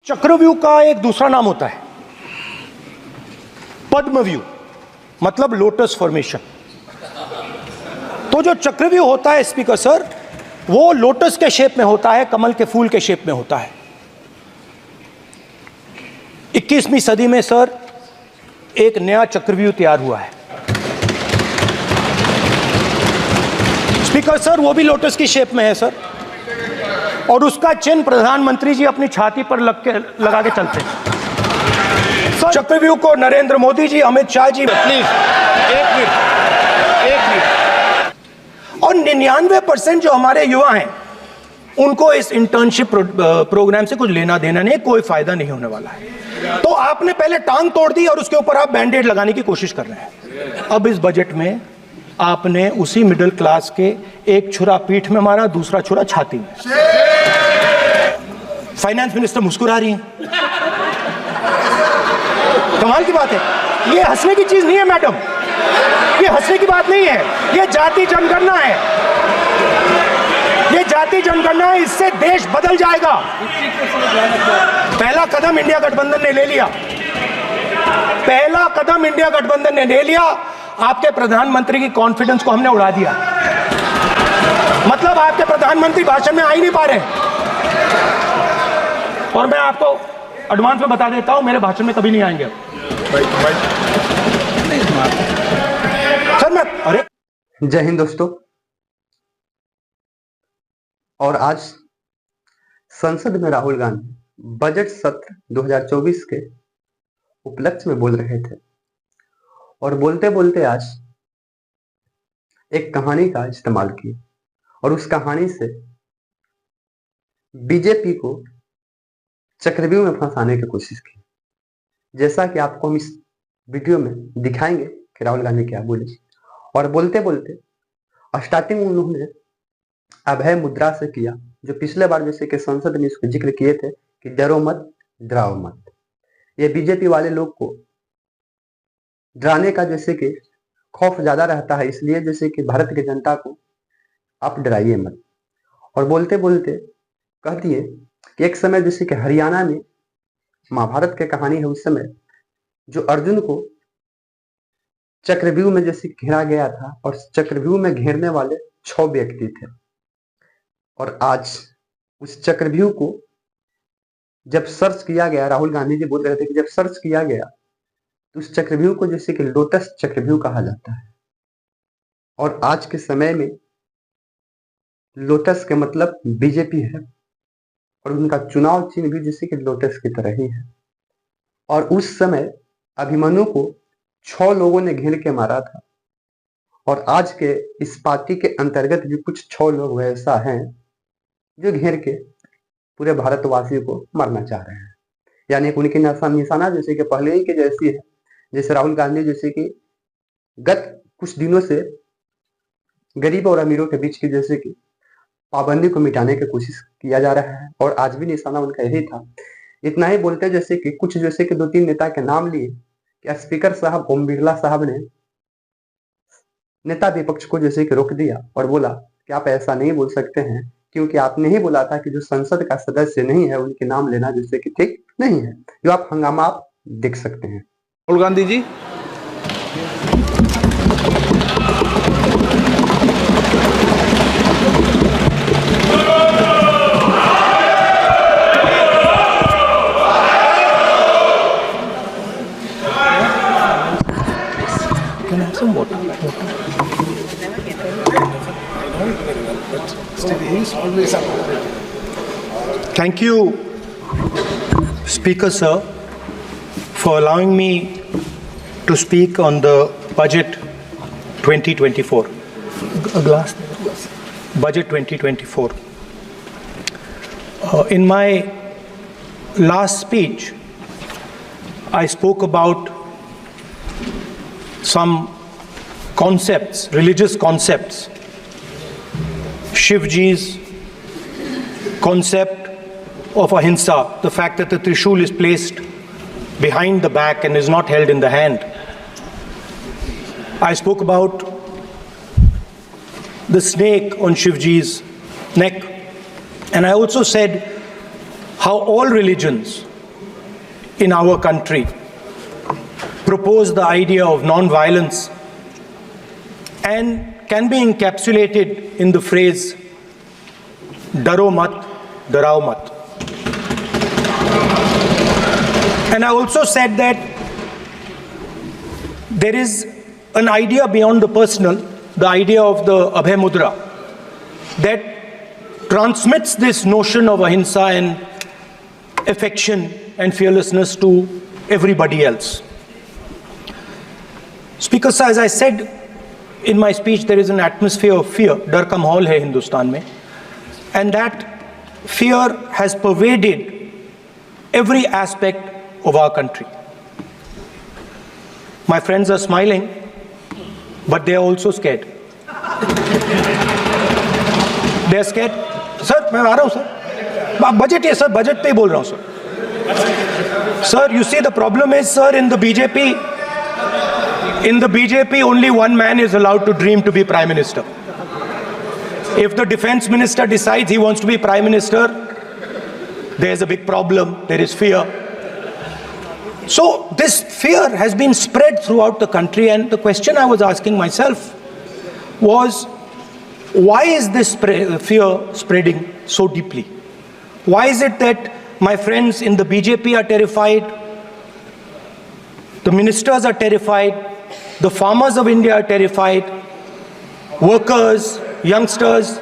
चक्रव्यूह का एक दूसरा नाम होता है पद्मव्यूह, मतलब लोटस फॉर्मेशन। तो जो चक्रव्यूह होता है स्पीकर सर, वो लोटस के शेप में होता है, कमल के फूल के शेप में होता है। 21वीं सदी में सर एक नया चक्रव्यूह तैयार हुआ है स्पीकर सर, वो भी लोटस की शेप में है सर, और उसका चिन्ह प्रधानमंत्री जी अपनी छाती पर लगा के चलते हैं। चक्रव्यूह को नरेंद्र मोदी जी, अमित शाह जी, प्लीज एक मिनट। और 99% जो हमारे युवा हैं उनको इस इंटर्नशिप प्रोग्राम से कुछ लेना देना नहीं, कोई फायदा नहीं होने वाला है। तो आपने पहले टांग तोड़ दी और उसके ऊपर आप बैंडेड लगाने की कोशिश कर रहे हैं। अब इस बजट में आपने उसी मिडिल क्लास के एक छुरा पीठ में मारा, दूसरा छुरा छाती में। फाइनेंस मिनिस्टर मुस्कुरा रही हैं। कमाल की बात है, ये हंसने की चीज नहीं है मैडम, ये हंसने की बात नहीं है, ये जाति जनगणना है, ये जाति जनगणना है, इससे देश बदल जाएगा। पहला कदम इंडिया गठबंधन ने ले लिया, पहला कदम इंडिया गठबंधन ने ले लिया। आपके प्रधानमंत्री की कॉन्फिडेंस को हमने उड़ा दिया, मतलब आपके प्रधानमंत्री भाषण में आ ही नहीं पा रहे। और मैं आपको एडवांस में बता देता हूं, मेरे भाषण में कभी नहीं आएंगे सर। मैं अरे जय हिंद दोस्तों। और आज संसद में राहुल गांधी बजट सत्र 2024 के उपलक्ष्य में बोल रहे थे, और बोलते बोलते आज एक कहानी का इस्तेमाल किया, और उस कहानी से बीजेपी को चक्रव्यूह में फंसाने की कोशिश की। जैसा कि आपको हम इस वीडियो में दिखाएंगे कि राहुल गांधी क्या बोले। और बोलते बोलते स्टार्टिंग उन्होंने अभय मुद्रा से किया, जो पिछले बार जैसे कि संसद में इसको जिक्र किए थे कि डरो मत डराओ मत। ये बीजेपी वाले लोग को डराने का जैसे कि खौफ ज्यादा रहता है, इसलिए जैसे कि भारत की जनता को आप डराइए मत। और बोलते बोलते कह दिए कि एक समय जैसे कि हरियाणा में महाभारत की कहानी है, उस समय जो अर्जुन को चक्रव्यूह में जैसे घेरा गया था, और चक्रव्यूह में घेरने वाले 6 व्यक्ति थे। और आज उस चक्रव्यूह को जब सर्च किया गया, राहुल गांधी जी बोल रहे थे कि जब सर्च किया गया तो उस चक्रव्यूह को जैसे कि लोटस चक्रव्यूह कहा जाता है। और आज के समय में लोटस के मतलब बीजेपी है, और उनका चुनाव चिन्ह भी जैसे कि लोटस की तरह ही है। और उस समय अभिमन्यु को 6 लोगों ने घेर के मारा था, और आज के इस पार्टी के अंतर्गत भी कुछ 6 लोग वैसा हैं जो घेर के पूरे भारतवासियों को मारना चाह रहे हैं। यानी उनकी निशाना जैसे कि पहले ही के जैसी है। जैसे राहुल गांधी जैसे कि गत कुछ दिनों से गरीब और अमीरों के बीच की जैसे कि पाबंदी को मिटाने की कोशिश किया जा रहा है, और आज भी निशाना उनका यही था। इतना ही बोलते जैसे कि कुछ जैसे कि 2-3 नेता के नाम लिए कि स्पीकर साहब ओम बिरला साहब ने नेता विपक्ष को जैसे कि रोक दिया और बोला कि आप ऐसा नहीं बोल सकते हैं, क्योंकि आपने ही बोला था कि जो संसद का सदस्य नहीं है उनके नाम लेना जैसे कि ठीक नहीं है। जो आप हंगामा आप देख सकते हैं। राहुल गांधी जी, Can I have some water? Thank you, Speaker Sir, for allowing me to speak on the budget 2024. A glass. Budget 2024. In my last speech, I spoke about some concepts, religious concepts. Shivji's concept of ahimsa, the fact that the trishul is placed behind the back and is not held in the hand. I spoke about the snake on Shivji's neck, and I also said how all religions in our country proposed the idea of non-violence and can be encapsulated in the phrase "Daro mat, darao mat." And I also said that there is an idea beyond the personal, the idea of the Abhay Mudra, that transmits this notion of ahimsa and affection and fearlessness to everybody else. Speaker sir, as I said in my speech, there is an atmosphere of fear. Dar ka mahol hai Hindustan mein, and that fear has pervaded every aspect of our country. My friends are smiling, but they are also scared. They are scared. Sir, मैं आ रहा हूँ sir. Budget है sir, budget पे ही बोल रहा हूँ sir. Sir, you see the problem is, sir, in the BJP only one man is allowed to dream to be Prime Minister. If the Defense Minister decides he wants to be Prime Minister, there is a big problem, there is fear. So this fear has been spread throughout the country, and the question I was asking myself was, why is this fear spreading so deeply? Why is it that my friends in the BJP are terrified, the ministers are terrified, the farmers of India are terrified, workers, youngsters?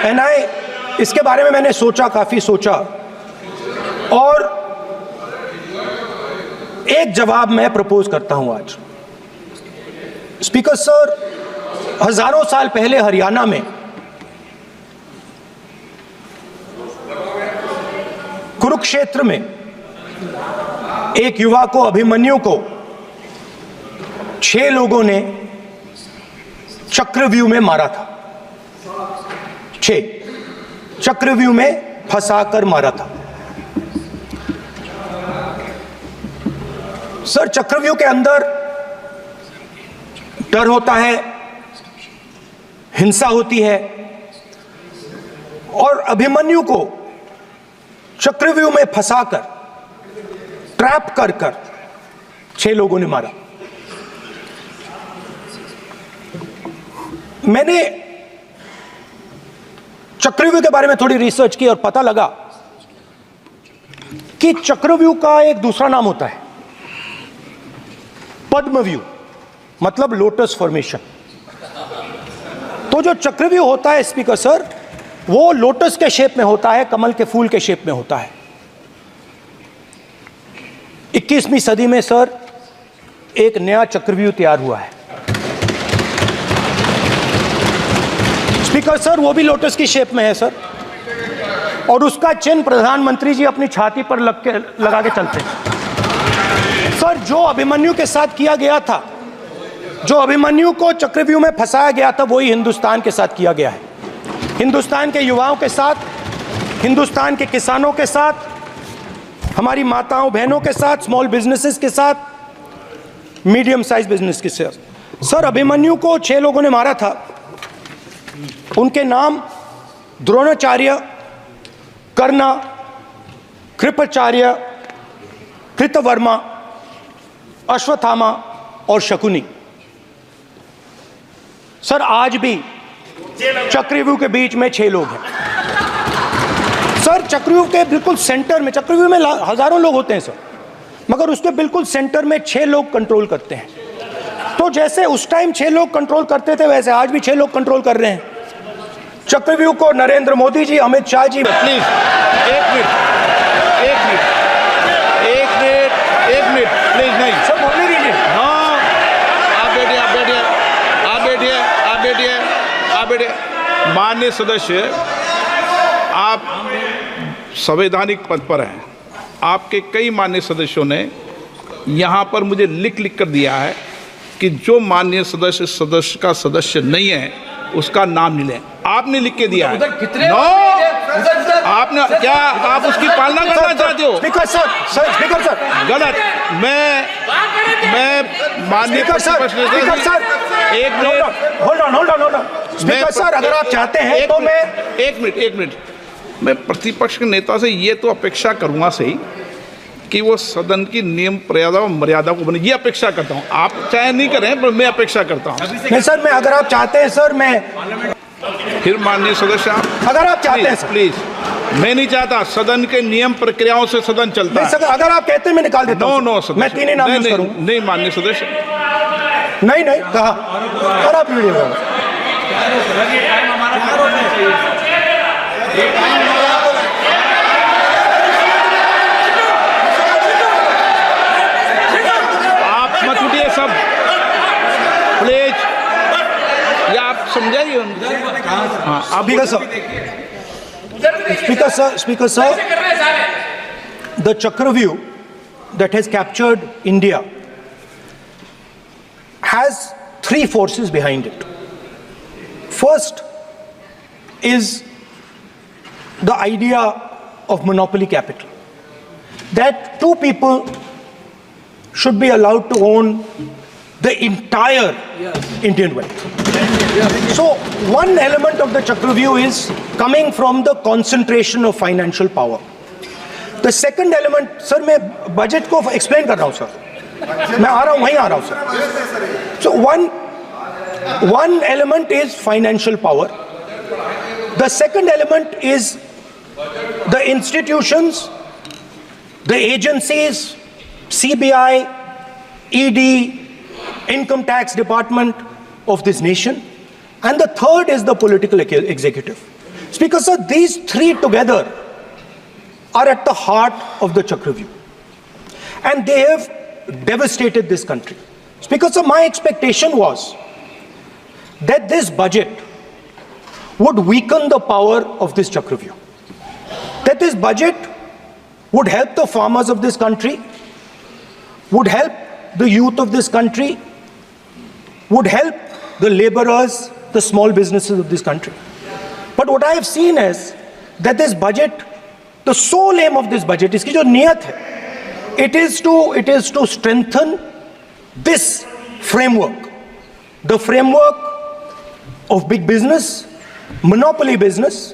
And इसके बारे में मैंने सोचा, काफी सोचा, और एक जवाब मैं प्रपोज करता हूं आज. स्पीकर सर, हजारों साल पहले हरियाणा में कुरुक्षेत्र में एक युवा को, अभिमन्यु को, 6 लोगों ने चक्रव्यूह में मारा था. 6 चक्रव्यूह में फंसाकर मारा था. सर, चक्रव्यूह के अंदर डर होता है, हिंसा होती है, और अभिमन्यु को चक्रव्यूह में फंसाकर, ट्रैप कर 6 लोगों ने मारा. मैंने चक्रव्यूह के बारे में थोड़ी रिसर्च की और पता लगा कि चक्रव्यूह का एक दूसरा नाम होता है पद्मव्यूह, मतलब लोटस फॉर्मेशन. तो जो चक्रव्यूह होता है स्पीकर सर, वो लोटस के शेप में होता है, कमल के फूल के शेप में होता है. 21वीं सदी में सर एक नया चक्रव्यूह तैयार हुआ है स्पीकर सर, वो भी लोटस की शेप में है सर, और उसका चिन्ह प्रधानमंत्री जी अपनी छाती पर लगा के चलते हैं. सर, जो अभिमन्यु के साथ किया गया था, जो अभिमन्यु को चक्रव्यूह में फंसाया गया था, वही हिंदुस्तान के साथ किया गया है. हिंदुस्तान के युवाओं के साथ, हिंदुस्तान के किसानों के साथ, हमारी माताओं बहनों के साथ, स्मॉल बिजनेसेस के साथ, मीडियम साइज बिजनेस के साथ. सर, अभिमन्यु को 6 लोगों ने मारा था. उनके नाम द्रोणाचार्य, कर्णा, कृपाचार्य, कृतवर्मा, अश्वत्थामा और शकुनी. सर, आज भी चक्रव्यूह के बीच में 6 लोग हैं. सर, चक्रव्यूह के बिल्कुल सेंटर में, चक्रव्यूह में हजारों लोग होते हैं सर, मगर उसके बिल्कुल सेंटर में 6 लोग कंट्रोल करते हैं. तो जैसे उस टाइम 6 लोग कंट्रोल करते थे, वैसे आज भी 6 लोग कंट्रोल कर रहे हैं. चक्रव्यूह को नरेंद्र मोदी जी, अमित शाह जी. प्लीज एक मिनट प्लीज. नहीं सब बोलने दीजिए. हाँ, आप बैठिए. माननीय सदस्य, आप संवैधानिक पद पर हैं. आपके कई माननीय सदस्यों ने यहाँ पर मुझे लिख कर दिया है कि जो माननीय सदस्य का सदस्य नहीं है उसका नाम नहीं लें. आपने लिख के दिया है. नो, आपने क्या, आप उसकी पालना करना चाहते हो? स्पीकर सर, गलत. मैं माननीय स्पीकर सर, एक minute. Hold on. Speaker sir, अगर आप चाहते हैं तो मैं एक मिनट मैं प्रतिपक्ष के नेता से ये तो अपेक्षा करूंगा सही कि वो सदन की नियम मर्यादा को बने, ये अपेक्षा करता हूं। आप चाहे नहीं करें पर मैं अपेक्षा करता हूं। नहीं सर, मैं अगर आप चाहते हैं सर, मैं फिर माननीय सदस्य आप अगर आप चाहते हैं सर, प्लीज, मैं नहीं चाहता, सदन के नियम प्रक्रियाओं से सदन चलता नहीं सर, अगर आप कहते हैं मैं निकाल देता हूं। नो मैं तीन ही नाम यूज करूं। नहीं माननीय सदस्य, नहीं कहा और आप वीडियो आप मत उठिए सब प्लीज, या आप समझाइए उनको। हाँ आप Speaker sir, the Chakravyuh that has captured India has three forces behind it. First is the idea of monopoly capital, that two people should be allowed to own the entire Indian wealth. So one element of the Chakravyuh is coming from the concentration of financial power. The second element, sir, मैं budget को explain कर रहा हूं sir, मैं आ रहा हूं, वहीं आ रहा हूं sir. So one element is financial power. The second element is the institutions, the agencies, CBI, ED, Income Tax Department of this nation, and the third is the political executive. Speaker sir, these three together are at the heart of the Chakravyuh, and they have devastated this country. Speaker sir, my expectation was that this budget would weaken the power of this Chakravyuh, that this budget would help the farmers of this country, would help the youth of this country, would help the laborers, the small businesses of this country. But what I have seen is that this budget, the sole aim of this budget, iski jo niyat hai, it is to strengthen this framework, the framework of big business, monopoly business,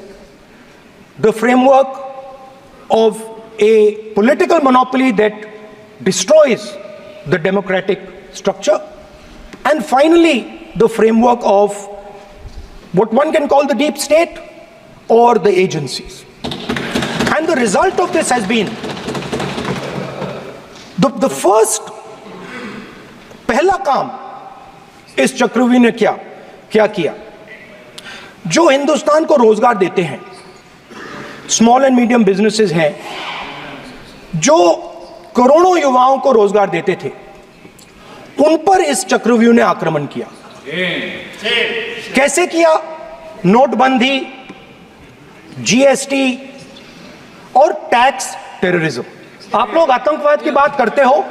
the framework of a political monopoly that destroys the democratic structure, and finally the framework of what one can call the deep state or the agencies. And the result of this has been the first पहला काम इस चक्रव्यूह ने क्या किया, जो हिंदुस्तान को रोजगार देते हैं, स्मॉल एंड मीडियम बिजनेसेस हैं, जो करोड़ों युवाओं को रोजगार देते थे, उन पर इस चक्रव्यूह ने आक्रमण किया. कैसे किया? नोटबंदी, जीएसटी और टैक्स टेररिज्म. आप लोग आतंकवाद की बात करते हो.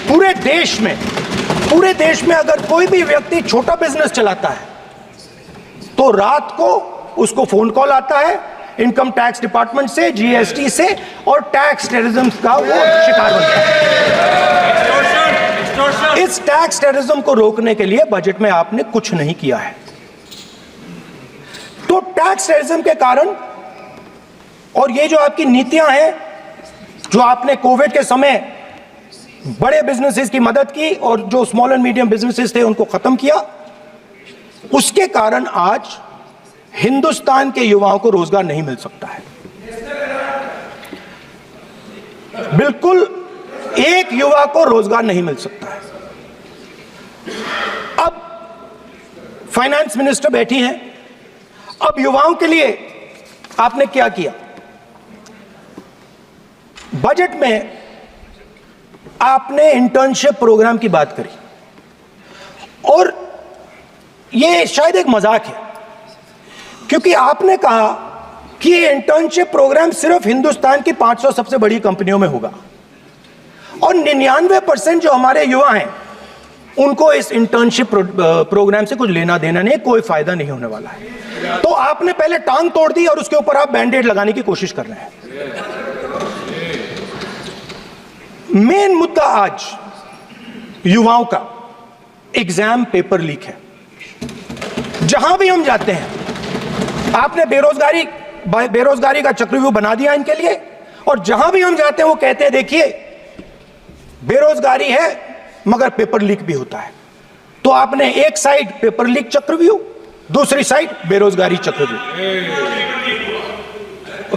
पूरे देश में अगर कोई भी व्यक्ति छोटा बिजनेस चलाता है तो रात को उसको फोन कॉल आता है इनकम टैक्स डिपार्टमेंट से, जीएसटी से, और टैक्स टेररिज्म का वो शिकार बनता है. इस टैक्स टेररिज्म को रोकने के लिए बजट में आपने कुछ नहीं किया है. तो टैक्स टेररिज्म के कारण और ये जो आपकी नीतियां हैं, जो आपने कोविड के समय बड़े बिजनेसेस की मदद की और जो स्मॉल एंड मीडियम बिजनेसेस थे उनको खत्म किया, उसके कारण आज हिंदुस्तान के युवाओं को रोजगार नहीं मिल सकता है. बिल्कुल एक युवा को रोजगार नहीं मिल सकता है. अब फाइनेंस मिनिस्टर बैठी हैं. अब युवाओं के लिए आपने क्या किया? बजट में आपने इंटर्नशिप प्रोग्राम की बात करी और यह शायद एक मजाक है, क्योंकि आपने कहा कि ये इंटर्नशिप प्रोग्राम सिर्फ हिंदुस्तान की 500 सबसे बड़ी कंपनियों में होगा और 99% जो हमारे युवा हैं उनको इस इंटर्नशिप प्रोग्राम से कुछ लेना देना नहीं, कोई फायदा नहीं होने वाला है. तो आपने पहले टांग तोड़ दी और उसके ऊपर आप बैंडेड लगाने की कोशिश कर रहे हैं. मेन मुद्दा आज युवाओं का एग्जाम पेपर लीक है. जहां भी हम जाते हैं, आपने बेरोजगारी का चक्रव्यूह बना दिया इनके लिए, और जहां भी हम जाते हैं वो कहते हैं देखिए बेरोजगारी है मगर पेपर लीक भी होता है। तो आपने एक साइड पेपर लीक चक्रव्यूह, दूसरी साइड बेरोजगारी चक्रव्यूह।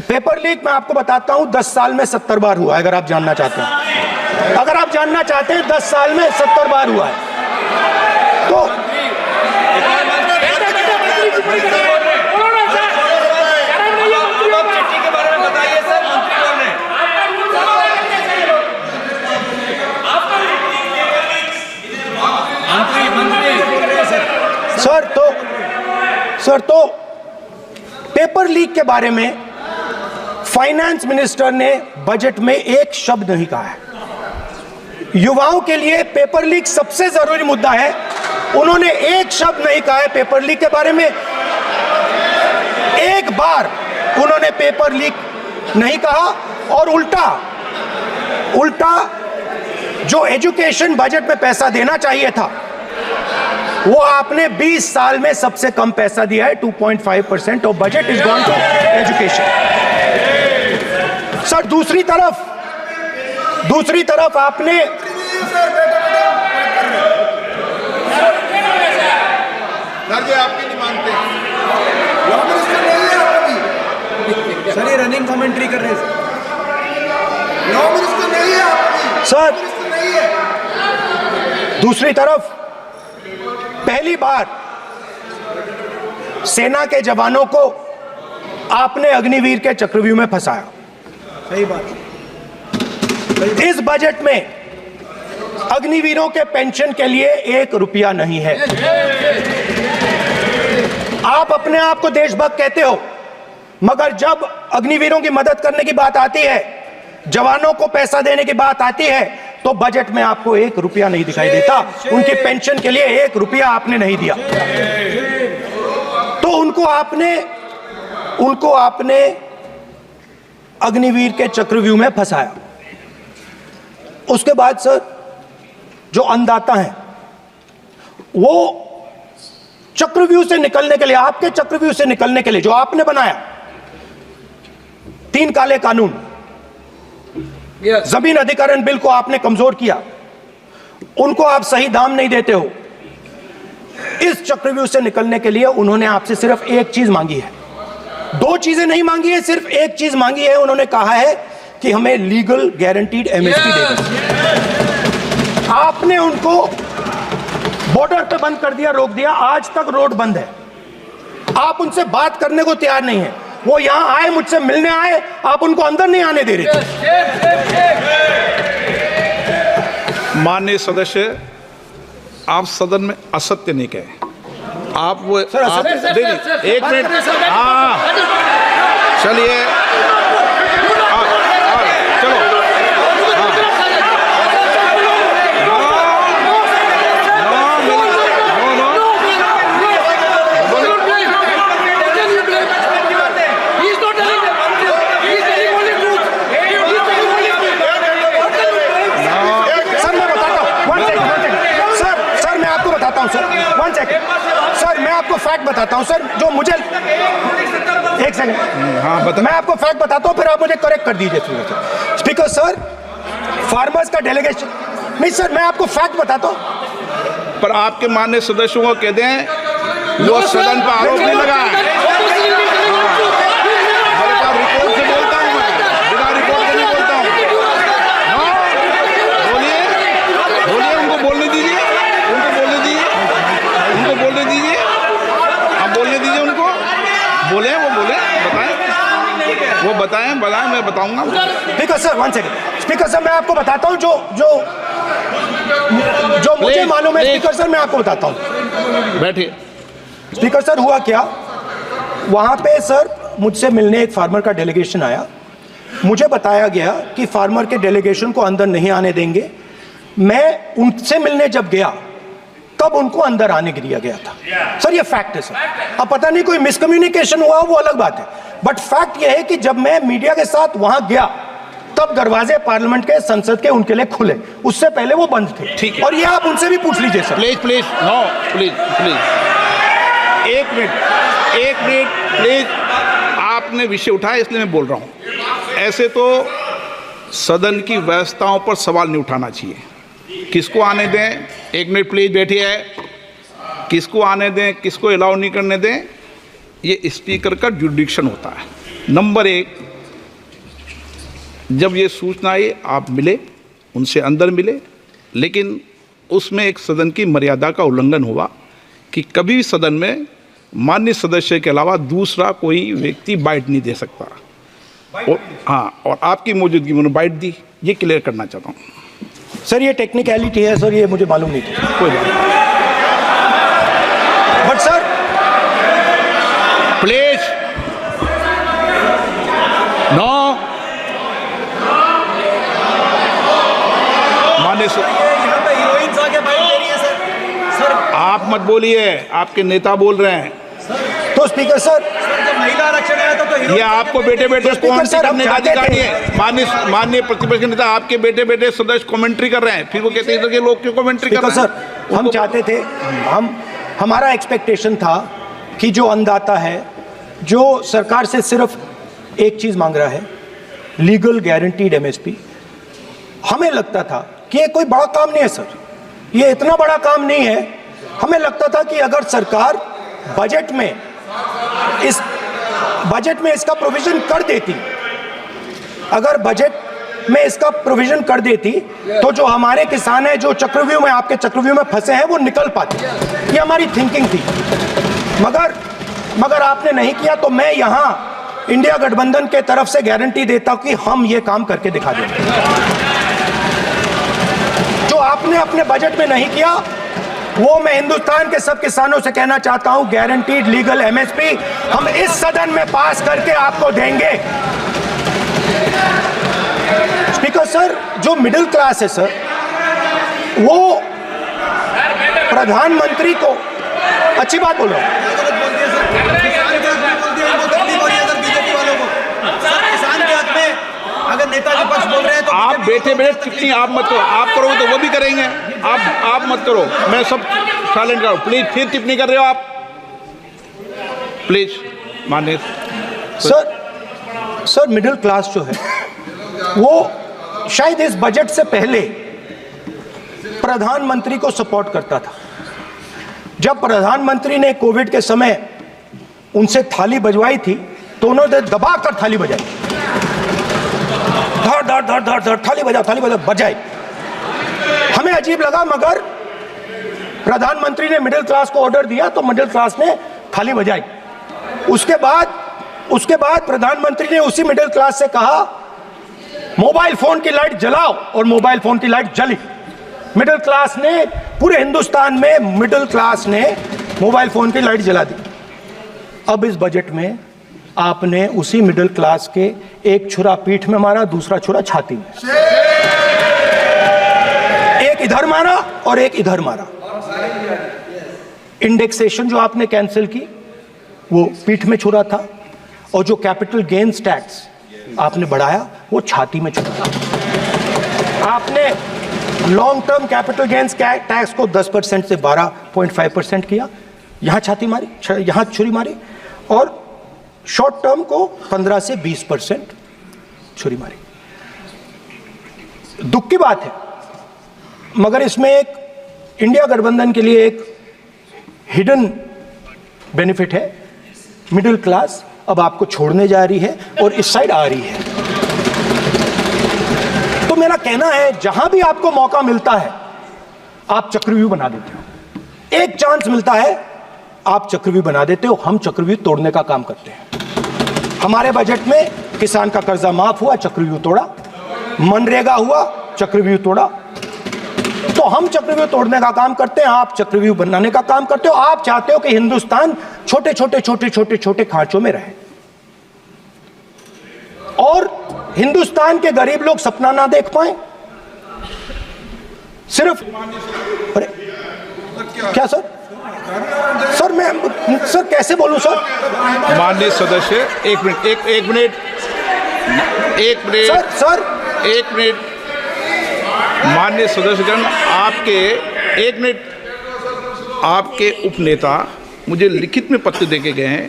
पेपर लीक मैं आपको बताता हूं 10 साल में 70 बार हुआ है, अगर आप जानना चाहते हैं। अगर आप जानना चाहते हैं 10 साल में 70 बार हुआ है तो सर तो पेपर लीक के बारे में फाइनेंस मिनिस्टर ने बजट में एक शब्द नहीं कहा है। युवाओं के लिए पेपर लीक सबसे जरूरी मुद्दा है, उन्होंने एक शब्द नहीं कहा है पेपर लीक के बारे में। एक बार उन्होंने पेपर लीक नहीं कहा, और उल्टा जो एजुकेशन बजट में पैसा देना चाहिए था वो आपने 20 साल में सबसे कम पैसा दिया है। 2.5% of budget is gone to education. Sir दूसरी तरफ आपने आपकी नहीं मानते सर, ये रनिंग कमेंट्री कर रहे हैं सर। दूसरी तरफ पहली बार सेना के जवानों को आपने अग्निवीर के चक्रव्यूह में फंसाया। सही बात। इस बजट में अग्निवीरों के पेंशन के लिए 1 रुपया नहीं है। आप अपने आप को देशभक्त कहते हो, मगर जब अग्निवीरों की मदद करने की बात आती है, जवानों को पैसा देने की बात आती है, तो बजट में आपको 1 रुपया नहीं दिखाई देता। उनकी पेंशन के लिए 1 रुपया आपने नहीं दिया। तो उनको आपने अग्निवीर के चक्रव्यूह में फंसाया। उसके बाद सर जो अन्नदाता हैं वो चक्रव्यूह से निकलने के लिए, आपके चक्रव्यूह से निकलने के लिए जो आपने बनाया 3 काले कानून, जमीन अधिग्रहण बिल को आपने कमजोर किया, उनको आप सही दाम नहीं देते हो। इस चक्रव्यूह से निकलने के लिए उन्होंने आपसे सिर्फ एक चीज मांगी है, 2 चीजें नहीं मांगी है, सिर्फ एक चीज मांगी है। उन्होंने कहा है कि हमें लीगल गारंटीड एमएसपी दे दो। आपने उनको बॉर्डर पे बंद कर दिया, रोक दिया, आज तक रोड बंद है। आप उनसे बात करने को तैयार नहीं है। वो यहां आए, मुझसे मिलने आए, आप उनको अंदर नहीं आने दे रहे थे। माननीय सदस्य, आप सदन में असत्य नहीं कहे। आप वो सर, आप एक मिनट, हाँ चलिए, चलो, सर मैं आपको फैक्ट बताता हूं सर, जो मुझे एक सेकंड, हाँ बता। मैं आपको फैक्ट बताता हूं, फिर आप मुझे करेक्ट कर दीजिए। स्पीकर सर, फार्मर्स का डेलीगेशन नहीं सर, मैं आपको फैक्ट बताता हूं। पर आपके माननीय सदस्यों को कह दें वो सदन पर आरोप नहीं लगाए। रिपोर्ट से बोलता हूं मैं, बिना रिपोर्ट के नहीं बोलता हूं। बोलिए, उनको बोलने दीजिए, आप बोलने दीजिए उनको, बोले, वो बोले, बताएं, मैं बताऊंगा। Speaker sir 1 second, speaker sir मैं आपको बताता हूं जो मुझे मालूम है। स्पीकर सर मैं आपको बताता हूं, बैठिए। स्पीकर सर हुआ क्या, वहां पे सर मुझसे मिलने एक फार्मर का डेलीगेशन आया। मुझे बताया गया कि फार्मर के डेलीगेशन को अंदर नहीं आने देंगे। मैं उनसे मिलने जब गया तब उनको अंदर आने दिया गया था। सर ये फैक्ट है सर। अब पता नहीं कोई मिसकम्युनिकेशन हुआ, वो अलग बात है, बट फैक्ट ये है कि जब मैं मीडिया के साथ वहां गया तब दरवाजे पार्लियामेंट के, संसद के उनके लिए खुले, उससे पहले वो बंद थे। ठीक है। और ये आप उनसे भी पूछ लीजिए सर। Please, no, please. एक मिनट प्लीज, आपने विषय उठाया इसलिए मैं बोल रहा हूँ। ऐसे तो सदन की व्यवस्थाओं पर सवाल नहीं उठाना चाहिए। किसको आने दें, एक मिनट प्लीज बैठिए, किसको आने दें, किसको अलाउ नहीं करने दें, ये स्पीकर का जुडिक्शन होता है। नंबर एक, जब ये सूचना आई आप मिले, उनसे अंदर मिले, लेकिन उसमें एक सदन की मर्यादा का उल्लंघन हुआ कि कभी भी सदन में माननीय सदस्य के अलावा दूसरा कोई व्यक्ति बाइट नहीं दे सकता। और हाँ, और आपकी मौजूदगी में बाइट दी, ये क्लियर करना चाहता हूँ। सर ये टेक्निकलिटी है सर, ये मुझे मालूम नहीं थी। कोई बात नहीं। बट सर प्लीज नो, माननीय यहाँ पे हीरोइंस आके बाइट दे रही है सर। आप मत बोलिए, आपके नेता बोल रहे हैं। तो स्पीकर सर, जब महिला आरक्षण आया था तो ये आपको बेटे बेटे स्पीकर कमेंट्री सर, हम करने का चाहते अधिकार थे। है। माननीय प्रतिपक्ष के नेता आपके बेटे बेटे सदस्य कमेंट्री कर रहे हैं, फिर वो कहते हैं कि लोग क्यों कमेंट्री कर स्पीकर रहे सर, हैं। हम चाहते थे, हमारा एक्सपेक्टेशन था कि जो अन्नदाता है, जो सरकार से सिर्फ एक चीज मांग रहा है, लीगल गारंटीड एमएसपी, हमें लगता था कि ये कोई बड़ा काम नहीं है सर, ये इतना बड़ा काम नहीं है। हमें लगता था कि अगर सरकार बजट में इसका प्रोविजन कर देती, अगर बजट में इसका प्रोविजन कर देती, तो जो हमारे किसान हैं जो चक्रव्यूह में, आपके चक्रव्यूह में फंसे हैं, वो निकल पाते। ये हमारी थिंकिंग थी, मगर आपने नहीं किया। तो मैं यहां इंडिया गठबंधन के तरफ से गारंटी देता हूं कि हम ये काम करके दिखा देंगे। जो आपने अपने बजट में नहीं किया, वो मैं हिंदुस्तान के सब किसानों से कहना चाहता हूं, गारंटीड लीगल एमएसपी हम इस सदन में पास करके आपको देंगे। स्पीकर सर, जो मिडिल क्लास है सर, वो प्रधानमंत्री को, अच्छी बात बोल रहा हूं, अगर नेता विपक्ष बोल रहे हैं तो आप बैठे बैठे टिप्पणी आप मत करो, आप करोगे तो वो भी करेंगे। आप मत करो, मैं सब साइलेंट करो प्लीज। फिर टिप्पणी कर रहे हो आप, प्लीज माननीय सर मिडिल क्लास जो है, वो शायद इस बजट से पहले प्रधानमंत्री को सपोर्ट करता था। जब प्रधानमंत्री ने कोविड के समय उनसे थाली बजवाई थी, तो उन्होंने दबाकर थाली बजाई, धड़ धड़ धड़ धड़ धड़, थाली बजा बजाई। हमें अजीब लगा, मगर प्रधानमंत्री ने मिडिल क्लास को ऑर्डर दिया तो मिडिल क्लास ने थाली बजाई। उसके बाद प्रधानमंत्री ने उसी मिडिल क्लास से कहा, मोबाइल फोन की लाइट जलाओ, और मोबाइल फोन की लाइट जली। मिडिल क्लास ने, पूरे हिंदुस्तान में मिडिल क्लास ने मोबाइल फोन की लाइट जला दी। अब इस बजट में आपने उसी मिडिल क्लास के एक छुरा पीठ में मारा, दूसरा छुरा छाती में, एक इधर मारा और एक इधर मारा। इंडेक्सेशन जो आपने कैंसिल की, वो पीठ में छुरा था, और जो कैपिटल गेन्स टैक्स आपने बढ़ाया, वो छाती में छुरा था। आपने long term capital gains tax को 10% से 12.5% किया, यहां छाती मारी, यहां छुरी मारी, और शॉर्ट टर्म को 15 से 20% छुरी मारी। दुख की बात है, मगर इसमें एक इंडिया गठबंधन के लिए एक हिडन बेनिफिट है। मिडिल क्लास अब आपको छोड़ने जा रही है और इस साइड आ रही है। तो मेरा कहना है, जहां भी आपको मौका मिलता है, आप चक्रव्यूह बना देते हो। एक चांस मिलता है, आप चक्रव्यूह बना देते हो। हम चक्रव्यूह तोड़ने का काम करते हैं। हमारे बजट में किसान का कर्जा माफ हुआ, चक्रव्यूह तोड़ा। मनरेगा हुआ, चक्रव्यूह तोड़ा। तो हम चक्रव्यूह तोड़ने का काम करते हैं, आप चक्रव्यूह बनाने का काम करते हो। आप चाहते हो कि हिंदुस्तान छोटे छोटे खांचों में रहे, और हिंदुस्तान के गरीब लोग सपना ना देख पाए। सिर्फ अरे क्या सर मैं सर कैसे बोलूं सर? माननीय सदस्य, एक मिनट सर माननीय सदस्यगण, आपके उपनेता मुझे लिखित में पत्र देके गए हैं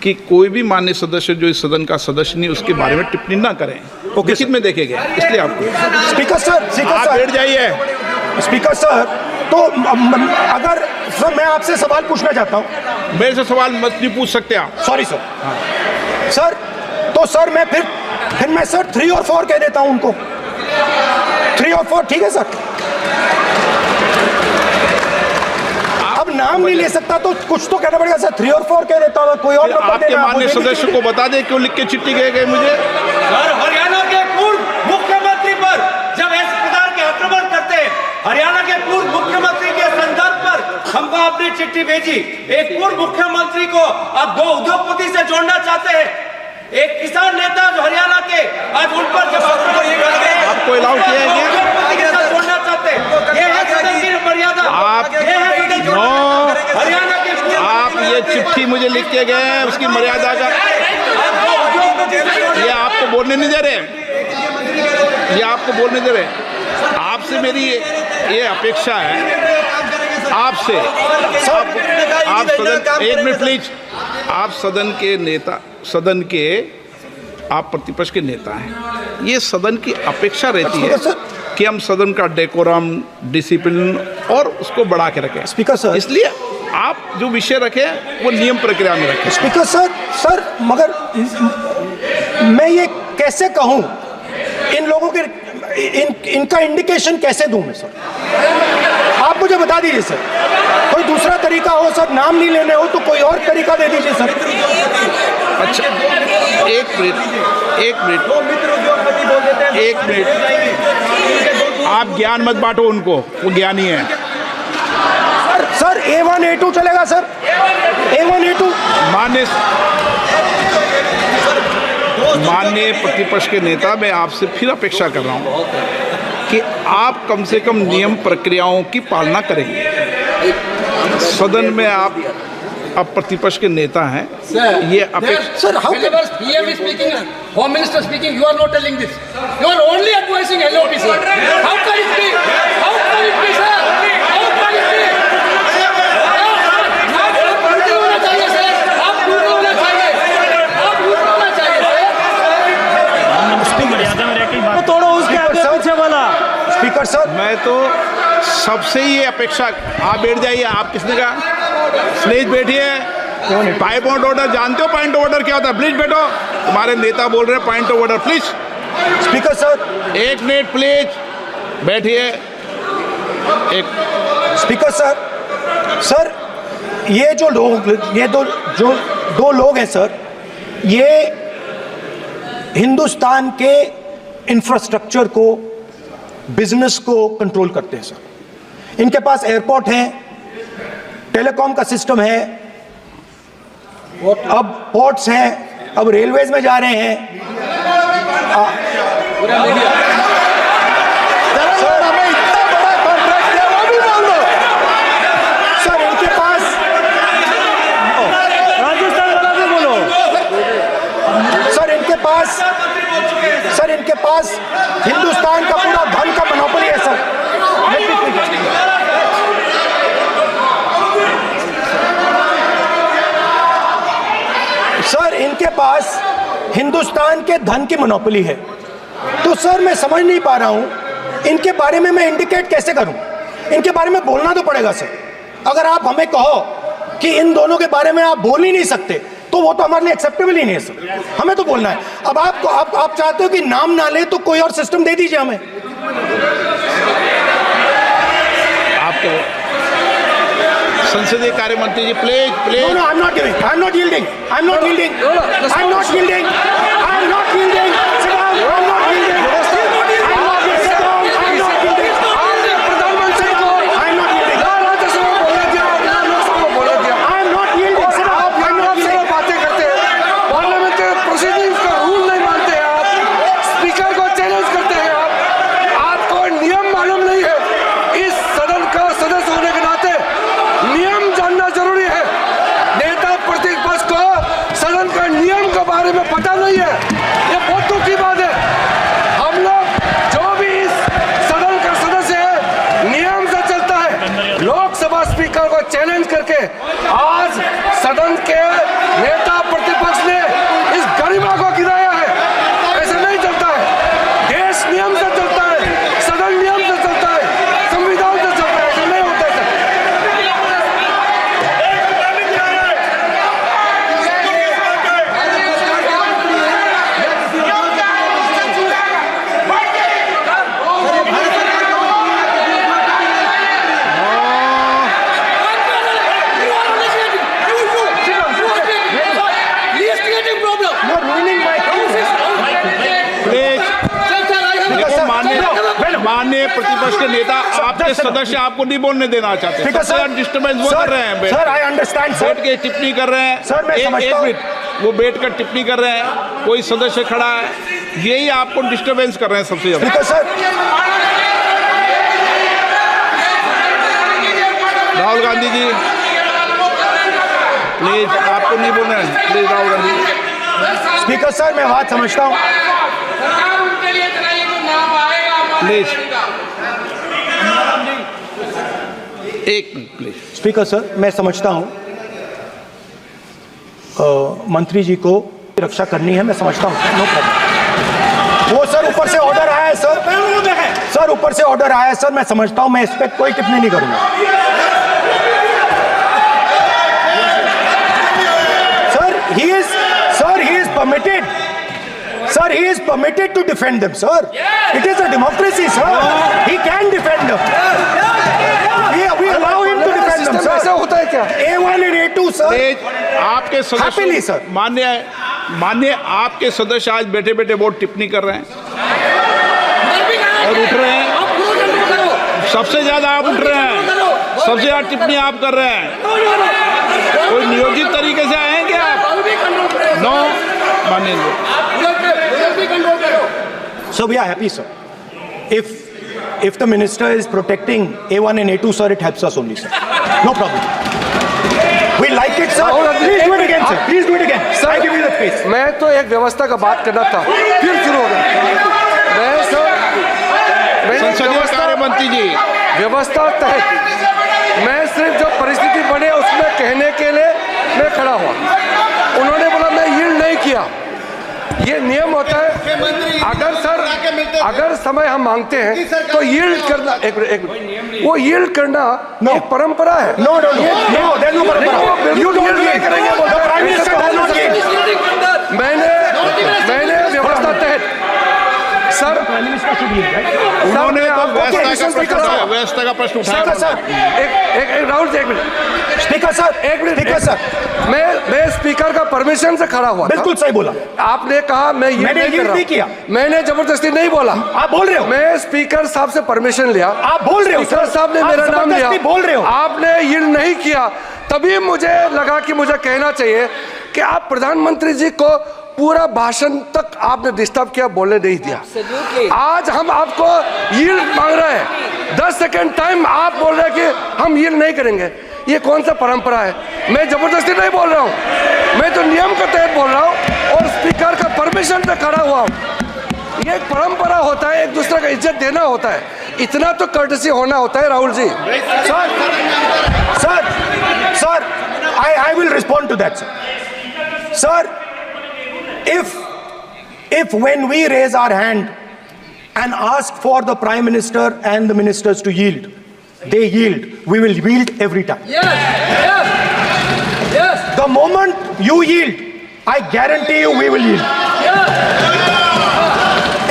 कि कोई भी माननीय सदस्य जो इस सदन का सदस्य नहीं उसके बारे में टिप्पणी ना करें। लिखित में देखे गए, इसलिए आपको स्पीकर सर आप बैठ जाइए। स्पीकर सर, तो अगर सर मैं आपसे सवाल पूछना चाहता हूं। मेरे से सवाल मत नहीं पूछ सकते आप। Sorry sir. सर तो सर मैं फिर मैं सर 3 और 4 कह देता हूं उनको। 3 और 4 ठीक है सर? अब नाम नहीं ले सकता तो कुछ तो कहना पड़ेगा सर। 3 और 4 कह देता हूं, कोई और नंबर आपके देना। माननीय सदस्य को बता दें क्यों लिख के चिट्ठी गए मुझे। सर, हरियाणा के पूर्व मुख्यमंत्री पर जब इस प्रकार के आक्रमण करते हैं, हरियाणा के पूर्व मुख्यमंत्री के संदर्भ पर हमको आपने चिट्ठी भेजी। एक पूर्व मुख्यमंत्री को आप 2 उद्योगपति से जोड़ना चाहते हैं, एक किसान नेता जो हरियाणा के, आज उन पर जब आपको अलाउ किया है क्या? उद्योगपति के साथ जोड़ना चाहते हैं, ये है सदन की मर्यादा। आप हरियाणा के आप ये चिट्ठी मुझे लिख के गए हैं, उसकी मर्यादा का ये आपको बोलने नहीं दे रहे, ये आपको बोलने दे रहे। आपसे मेरी ये अपेक्षा है आपसे। आप सदन, एक मिनट प्लीज। आप सदन के नेता, सदन के आप प्रतिपक्ष के नेता हैं। ये सदन की अपेक्षा रहती है कि हम सदन का डेकोरम, डिसिप्लिन और उसको बढ़ा के रखें। स्पीकर सर, इसलिए आप जो विषय रखें वो नियम प्रक्रिया में रखें। स्पीकर सर मगर मैं ये कैसे कहूं, इन लोगों के इनका इंडिकेशन कैसे दूं मैं सर? आप मुझे बता दीजिए सर, कोई दूसरा तरीका हो सर, नाम नहीं लेने हो तो कोई और तरीका दे दीजिए सर। अच्छा, एक मिनट आप ज्ञान मत बांटो उनको, वो ज्ञानी है। सर A1 A2 चलेगा सर? A1 A2 माननीय प्रतिपक्ष के नेता, मैं आपसे फिर अपेक्षा कर रहा हूं कि आप कम से कम नियम प्रक्रियाओं की पालना करेंगे। सदन में आप प्रतिपक्ष के नेता हैं, ये अपेक्षा। Sir how PM is speaking, Home Minister speaking, you are not telling this. You are only advising LOP, sir. How can it be? How can it be, sir? How can it be? Speaker sir, मैं तो सबसे ही ये अपेक्षा, आप बैठ जाइए। आप किसने कहा? प्लीज बैठिए। पॉइंट ऑफ ऑर्डर जानते हो? पॉइंट ऑफ ऑर्डर क्या होता है? प्लीज बैठो। तुम्हारे नेता बोल रहे हैं point of order, please. Speaker sir, एक मिनट प्लीज बैठिए। एक स्पीकर सर, ये जो लोग, ये दो लोग हैं सर, ये हिंदुस्तान के इंफ्रास्ट्रक्चर को, बिजनेस को कंट्रोल करते हैं सर। इनके पास एयरपोर्ट है, टेलीकॉम का सिस्टम है, अब पोर्ट्स हैं, अब रेलवेज में जा रहे हैं। सर हमें इतना बड़ा कॉन्ट्रैक्ट है, वो भी बोल दो सर। इनके पास राजस्थान वाला भी बोलो सर। इनके पास हिंदुस्तान का पूरा धन का मोनोपोली है सर। सर इनके पास हिंदुस्तान के धन की मोनोपोली है। तो सर मैं समझ नहीं पा रहा हूं इनके बारे में मैं इंडिकेट कैसे करूं? इनके बारे में बोलना तो पड़ेगा सर। अगर आप हमें कहो कि इन दोनों के बारे में आप बोल ही नहीं सकते तो वो तो हमारे लिए एक्सेप्टेबल ही नहीं है सर। हमें तो बोलना है। अब आप चाहते हो कि नाम ना ले तो कोई और सिस्टम दे दीजिए हमें। आपको संसदीय कार्य मंत्री जी, please No, no, I'm not giving. I'm not yielding. I'm not yielding. I'm not yielding. I'm not yielding. Sit down. I'm not yielding. I'm not yielding. Sit down. I'm not yielding. प्रधानमंत्री को I'm not yielding. Rajya Sabha बोले दिया, लोकसभा बोले दिया। I'm not yielding. Sit down. I'm not yielding. बातें करते हैं। Parliamentary proceedings का रूल नहीं मानते हैं आप। स्पीकर को चैलेंज करते हैं आप। आपको नियम मालूम नहीं है। इस सदन का सदस्य होने के नाते नियम जानना जरूरी है। नेता प्रतिपक्ष को सदन का नियम के बारे में पता नहीं है, ये बहुत दुख की बात नेता प्रतिपक्ष ने इस गरिमा को गिराया है। ऐसे नहीं चलता है। देश नियम से चलता है, सदन नियम से चलता है, संविधान से चलता है। ऐसे नहीं होता है। माननीय प्रतिपक्ष के नेता आपके सदस्य आपको नहीं बोलने देना चाहते। डिस्टर्बेंस वो कर रहे हैं। सर आई अंडरस्टैंड सर, बैठ के टिप्पणी कर रहे हैं। सर, मैं समझता एक हूं। मिनट, वो बैठ कर टिप्पणी कर रहे हैं, कोई सदस्य खड़ा है, यही आपको डिस्टर्बेंस कर रहे हैं सबसे ज्यादा। सर राहुल गांधी जी प्लीज, आपको नहीं बोलना है, please Rahul Gandhi. Speaker sir, मैं बात समझता हूँ। प्लीज एक मिनट प्लीज। स्पीकर सर, मैं समझता हूँ मंत्री जी को रक्षा करनी है, मैं समझता हूँ। No problem. वो सर ऊपर से ऑर्डर आया है सर, सर ऊपर से ऑर्डर आया है सर, मैं समझता हूँ। मैं इस पर कोई टिप्पणी नहीं करूंगा। Sir he is permitted. Sir, he is permitted to defend them, sir. It is a democracy, sir. He can defend them. We allow him to defend them, sir. ऐसा होता है क्या? A1 and A2, sir. आपके Happily, sir. मान्य आपके सदस्य आज बैठे बैठे बहुत टिप्पणी कर रहे हैं और उठ रहे हैं। सबसे ज्यादा आप उठ रहे हैं, सबसे ज्यादा टिप्पणी आप कर रहे हैं। कोई नियोजित तरीके से आए हैं क्या आप? नो, मानिए। So we are happy, sir. If the minister is protecting A1 and A2, sir, it helps us only, sir. No problem. We like it, sir. Please do it again, sir. Please do it again. Sir, I give you the space. मैं तो एक व्यवस्था का बात करना था, फिर शुरू हो गया। संसदीय कार्य मंत्री जी, व्यवस्था तहत मैं सिर्फ जो परिस्थिति बने उसमें कहने के लिए मैं खड़ा हुआ। उन्होंने बोला मैं यील्ड नहीं किया। ये नियम होता है। अगर समय हम मांगते हैं तो यील्ड करना, एक मिनट, वो यील्ड करना एक परंपरा है। No, there's no परंपरा। You don't नहीं करेंगे। The Prime Minister does not yield. मैंने व्यवस्था तहत सर, उन्होंने तो व्यवस्था का प्रश्न उठाया। सर, एक राहुल जी, एक मिनट। स्पीकर सर, एक मिनट। स्पीकर सर, मैं स्पीकर का परमिशन से खड़ा हुआ। बिल्कुल सही बोला। आपने कहा मैंने यील्ड नहीं किया। मैंने जबरदस्ती नहीं बोला। आप बोल रहे हो। मैं स्पीकर साहब से परमिशन लिया। आप बोल रहे हो। स्पीकर साहब ने मेरा नाम लिया। बोल रहे हो। आपने यील्ड नहीं किया, तभी मुझे लगा कि मुझे कहना चाहिए कि आप प्रधानमंत्री जी को पूरा भाषण तक आपने डिस्टर्ब किया, बोलने नहीं दिया। आज हम आपको यील्ड मांग रहे हैं, 10 सेकंड टाइम आप बोल रहे हैं कि हम यील्ड नहीं करेंगे। ये कौन सा परंपरा है? मैं जबरदस्ती नहीं बोल रहा हूँ, मैं तो नियम के तहत बोल रहा हूँ और स्पीकर का परमिशन से खड़ा हुआ हूँ। ये एक परंपरा होता है, एक दूसरे का इज्जत देना होता है, इतना तो कर्टसी होना होता है। Rahul ji, sir, I will respond to that, sir. Sir, if when we raise our hand and ask for the Prime Minister and the ministers to yield, they yield, we will yield every time. Yes. The moment you yield, I guarantee you we will yield.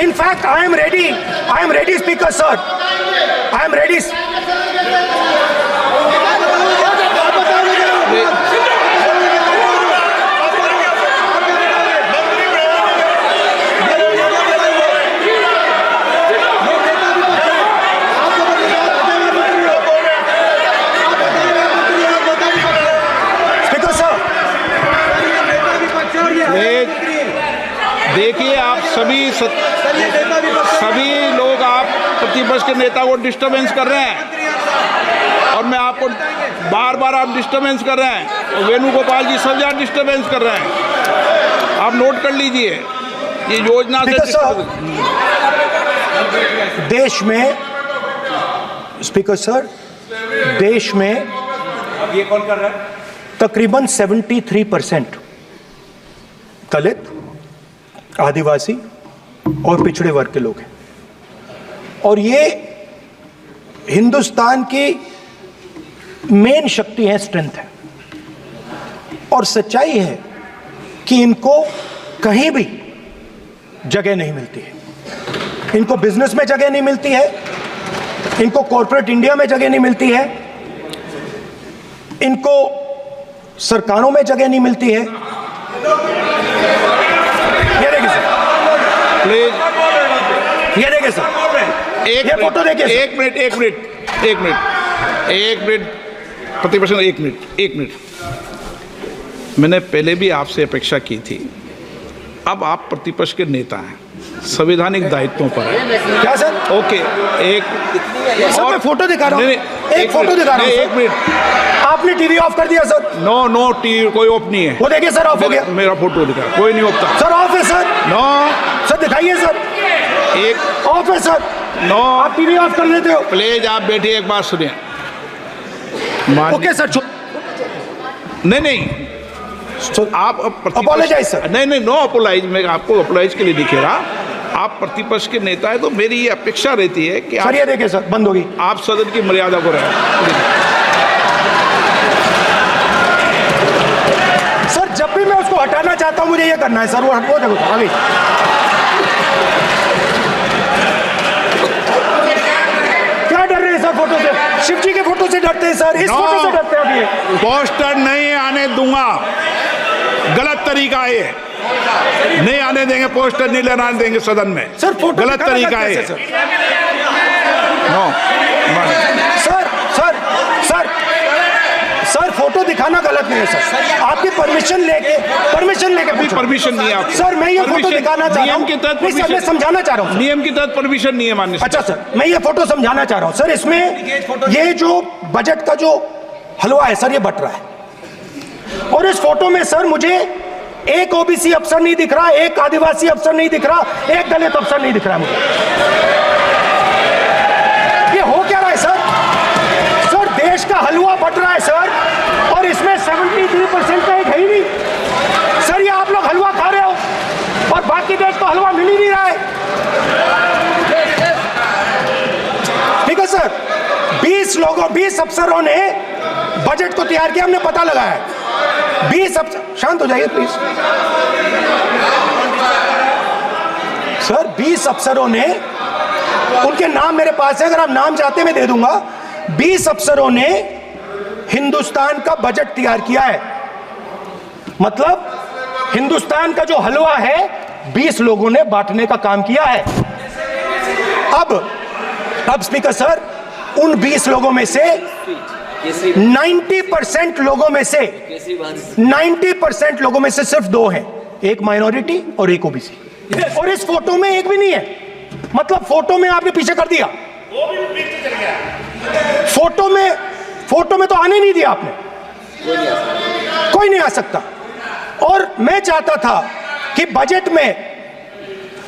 In fact, I am ready, Speaker, sir. I am ready. देखिए, आप सभी लोग आप प्रतिपक्ष के नेता को disturbance कर रहे हैं और मैं आपको बार आप डिस्टर्बेंस कर रहे हैं। और वेणुगोपाल जी सब ज्यादा डिस्टर्बेंस कर रहे हैं, आप नोट कर लीजिए। ये योजना से देश में, स्पीकर सर, देश में ये कौन कर रहा है? तकरीबन 73% दलित, आदिवासी और पिछड़े वर्ग के लोग हैं। और ये हिंदुस्तान की मेन शक्ति है, स्ट्रेंथ है। और सच्चाई है कि इनको कहीं भी जगह नहीं मिलती है। इनको बिजनेस में जगह नहीं मिलती है, इनको कॉर्पोरेट इंडिया में जगह नहीं मिलती है, इनको सरकारों में जगह नहीं मिलती है। ये देखिए सर, प्लीज ये देखिए सर, ये फोटो देखिए। एक मिनट प्रतिपक्ष, एक मिनट। मैंने पहले भी आपसे अपेक्षा की थी, अब आप प्रतिपक्ष के नेता हैं, संवैधानिक दायित्वों पर है। क्या सर? ओके, एक सर मैं फोटो दिखा रहा हूँ, एक फोटो दिखा रहा हूँ। एक मिनट, आपने टीवी ऑफ कर दिया सर। नो टीवी कोई ऑफ नहीं है। वो देखिए सर, ऑफ हो गया। मेरा फोटो दिखा, कोई नहीं ऑफ सर ऑफ है सर। नो सर दिखाइए सर, एक ऑफ है सर। नो, आप टीवी ऑफ कर देते हो। प्लीज आप बैठिए, एक बात सुनिए। ओके सर, नहीं आप Apologize, sir. नहीं नो अपोलाइज, मैं आपको अपोलाइज के लिए दिखे रहा। आप प्रतिपक्ष के नेता है तो मेरी ये अपेक्षा रहती है कि सर ये देखिए सर, बंद होगी। आप सदन की मर्यादा को रखें। सर जब भी मैं उसको हटाना चाहता हूं मुझे ये करना है सर, वो देखो अभी। क्या डर रहे हैं सर फोटो से? शिव जी के फोटो से डरते हैं सर, इस फोटो से डरते हैं अभी। पोस्टर नहीं आने दूंगा, गलत तरीका है ये, नहीं आने देंगे, पोस्टर नहीं लगाने देंगे सदन में। सर फोटो गलत तरीका है सर। नो सर फोटो दिखाना गलत नहीं है सर। आपकी परमिशन लेके परमिशन नहीं है आपकी। सर मैं ये फोटो दिखाना चाह रहा हूं, नियम के तहत नहीं सर मैं समझाना चाह रहा हूं। नियम के तहत परमिशन नहीं है माननीय। अच्छा सर मैं ये फोटो समझाना चाह रहा हूं सर। इसमें ये जो बजट का जो हलवा है सर, ये बट रहा है। और इस फोटो में सर मुझे एक ओबीसी अफसर नहीं दिख रहा, एक आदिवासी अफसर नहीं दिख रहा, एक दलित अफसर नहीं दिख रहा मुझे। ये हो क्या रहा है सर? सर देश का हलवा बट रहा है सर, और इसमें 73% का एक है ही नहीं सर। ये आप लोग हलवा खा रहे हो और बाकी देश को हलवा मिल ही नहीं रहा है। ठीक है सर, 20 अफसरों ने बजट को तैयार किया, हमने पता लगाया है। 20 अफसर, शांत हो जाइए प्लीज सर। 20 अफसरों ने, उनके नाम मेरे पास है, अगर आप नाम चाहते मैं दे दूंगा। 20 अफसरों ने हिंदुस्तान का बजट तैयार किया है। मतलब हिंदुस्तान का जो हलवा है 20 लोगों ने बांटने का काम किया है। अब स्पीकर सर, उन 20 लोगों में से 90% लोगों में से सिर्फ 2 हैं, एक माइनॉरिटी और एक ओबीसी। और इस फोटो में एक भी नहीं है। मतलब फोटो में आपने पीछे कर दिया, फोटो में तो आने नहीं दिया आपने, कोई नहीं आ सकता। और मैं चाहता था कि बजट में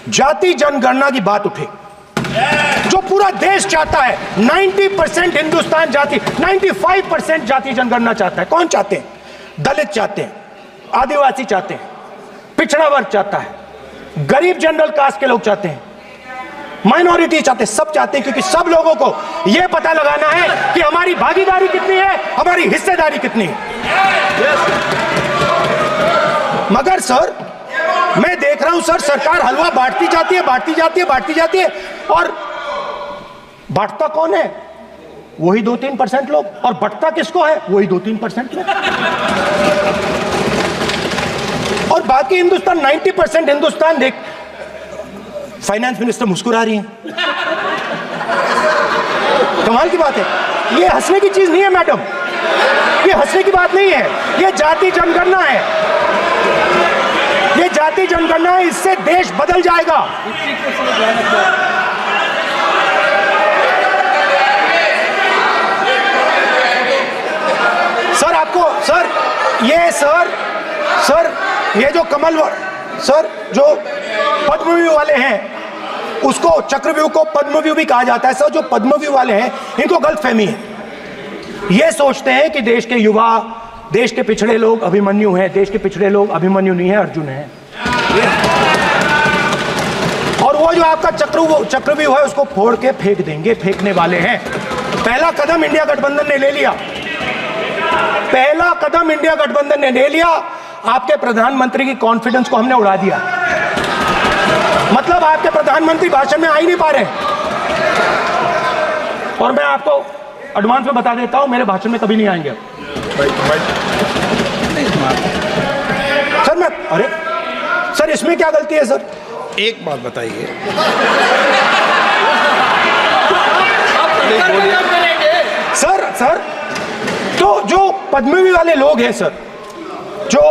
जाति जनगणना की बात उठे, जो पूरा देश चाहता है। 90% हिंदुस्तान जाति, 95% जाति जनगणना चाहता है। कौन चाहते हैं? दलित चाहते हैं, आदिवासी चाहते हैं, पिछड़ा वर्ग चाहता है, गरीब जनरल कास्ट के लोग चाहते हैं, माइनॉरिटी चाहते हैं, सब चाहते हैं। क्योंकि सब लोगों को यह पता लगाना है कि हमारी भागीदारी कितनी है, हमारी हिस्सेदारी कितनी है। मगर सर मैं देख रहा हूं सर, सरकार हलवा बांटती जाती है, और बांटता कौन है? वही 2-3% लोग, और बंटता किसको है? वही 2-3% लोग। और बाकी हिंदुस्तान, 90% हिंदुस्तान देख। फाइनेंस मिनिस्टर मुस्कुरा रही हैं, कमाल की बात है। ये हंसने की चीज नहीं है मैडम, ये हंसने की बात नहीं है, ये जाति जनगणना है, ये जाति जनगणना है। इससे देश बदल जाएगा। सर आपको सर ये जो कमल सर जो पद्मव्यूह वाले हैं, उसको चक्रव्यूह को पद्मव्यूह भी कहा जाता है सर। जो पद्मव्यूह वाले हैं इनको गलतफहमी है, ये सोचते हैं कि देश के युवा देश के पिछड़े लोग अभिमन्यु हैं, देश के पिछड़े लोग अभिमन्यु नहीं है, अर्जुन है। और वो जो आपका चक्रव्यूह है उसको फोड़ के फेंक देंगे, फेंकने वाले हैं। पहला कदम इंडिया गठबंधन ने ले लिया, पहला कदम इंडिया गठबंधन ने ले लिया। आपके प्रधानमंत्री की कॉन्फिडेंस को हमने उड़ा दिया। मतलब आपके प्रधानमंत्री भाषण में आ ही नहीं पा रहे। और मैं आपको एडवांस में बता देता हूं, मेरे भाषण में कभी नहीं आएंगे सर। मैं अरे सर, इसमें क्या गलती है सर? एक बात बताइए, सर तो जो पद्मवी वाले लोग हैं सर, जो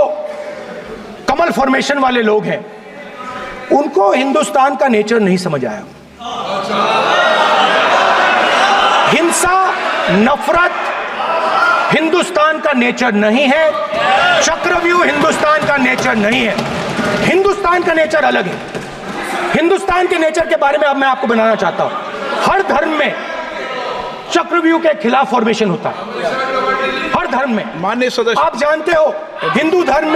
कमल फॉर्मेशन वाले लोग हैं, उनको हिंदुस्तान का नेचर नहीं समझ आया। हिंसा, नफरत हिंदुस्तान का नेचर नहीं है, चक्रव्यूह हिंदुस्तान का नेचर नहीं है। हिंदुस्तान का नेचर अलग है। हिंदुस्तान के नेचर के बारे में अब मैं आपको बनाना चाहता हूं। हर धर्म में चक्रव्यूह के खिलाफ फॉर्मेशन होता है, हर धर्म में। माननीय सदस्य, आप जानते हो हिंदू धर्म